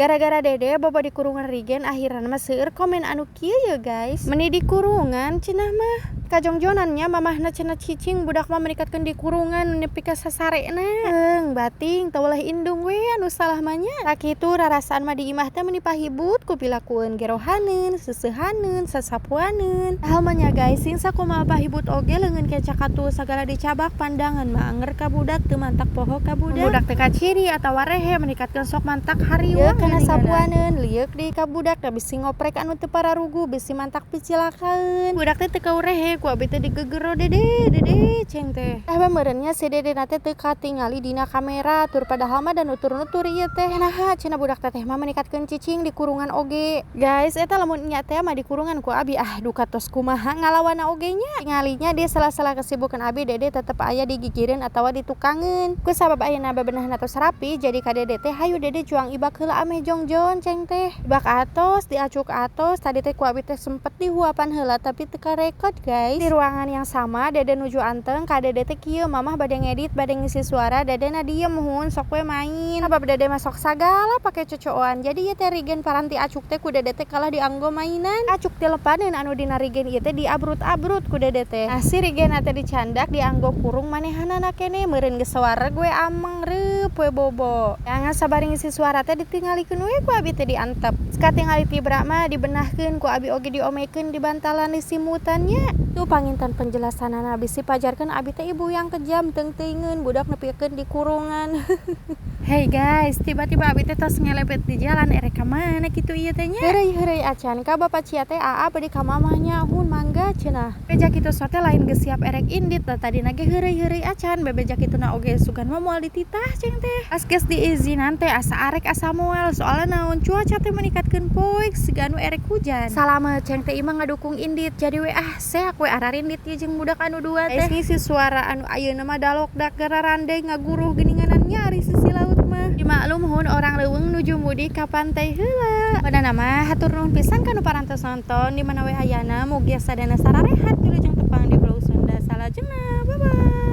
Gara-gara dede bobo di kurungan Rigen akhiran mah seueur komen anu kieu ya guys. Meni di kurungan cenah mah kajongjonannya mamahna cenah cicing budak mah menikatkeun di kurungan nepi ka sasarena. Bating teu ulah indung we anu salah mah nya. Sakitu rarasaan mah di imah teh meni pahibut ku pilakueun gerohaneun, seuseuhaneun, sasapuaneun. Hal mah nya guys, sing sakumaha pahibut oge leungeun keca katu sagala dicabak pandangan mah anger ka budak teu mantak poho ka budak. Budak teh kaciri atawa rehe menikatkeun sok mantak hariwang kana sapuaneun liuk di ka budak da bisi ngoprek anu teu pararugu bisi mantak picilakaeun. Budak teh teu kau rehe ku abi teh digegero dede ceng teh. Meureunnya si dede na teh teu katingali dina kamera tur padahal mah da nutur-nutur ieu teh. Naha cenah budak teh mah menikatkeun cicing di kurungan oge. Guys, eta lamun nya teh mah di kurungan ku abi duka tos kumaha ngalawana oge nya. Tingalinya di sela-sela kesibukan abi dede tetep aya digigireun atawa ditukangeun. Ku sabab ayeuna bebenahna tos rapi jadi ka dede teh hayu dede juang ibak heula ame jongjon ceng teh. Ibak atos diacuk atos tadi teh ku abi teh sempet dihuapan heula tapi teu karekod guys. Di ruangan yang sama dede nuju anteng ka dede teh kieu mamah bade ngedit bade ngisi suara dede na diem hun sok we main. Sabab dede masok sagala pake cocoan. Jadi ieu teh Rigen paranti acuk teh ku dede teh kalah dianggo mainan. Acuk dilepaneun anu dina Rigen ieu teh diabrut-abrut ku dede teh. Nah si Rigen teh dicandak dianggo kurung manehanana keneh meureun geus sawareg we ameng reup we bobo. Jangan sabari ngisi suara teh ditingalikeun we ku abi teh diantep. Katingali tibra mah dibenahkeun ku abi oge diomekeun di bantalan di simutannya. Tuh panginten penjelasanana bisi pajarkeun abi teh ibu yang kejam teung-teungeun budak nepikeun di kurungan. Hey guys, tiba-tiba abi teh tos ngelepet di jalan erek ka mana kitu ieu teh nya. Heureuy acan ka bapak cia teh aa bade ka mamahnya hun mangga cenah. Beja kitu sote lain geus siap erek indit da tadina ge heureuy acan bebeja kituna oge sugan mah moal dititah ceng teh. Pas geus diizinan teh asa arek asa moal soalna naon cuaca teh meningkatkeun poek siga anu erek hujan. Salamet ceng teh imah ngadukung indit jadi we seak we ararindit ieu jeung budak anu dua teh. Ngisi suara anu ayeuna mah dalokdak gararandai ngaguruh geuninganan nyari sisi laut mah. Dimaklum hun orang leuweung nuju mudik ka pantai heula. Padahal mah hatur nuhun pisan kanu parantos nonton di mana we ayana mugi sadana sararehat tilu jeung tepang di Pulau Sunda. Salajengna. Bye bye.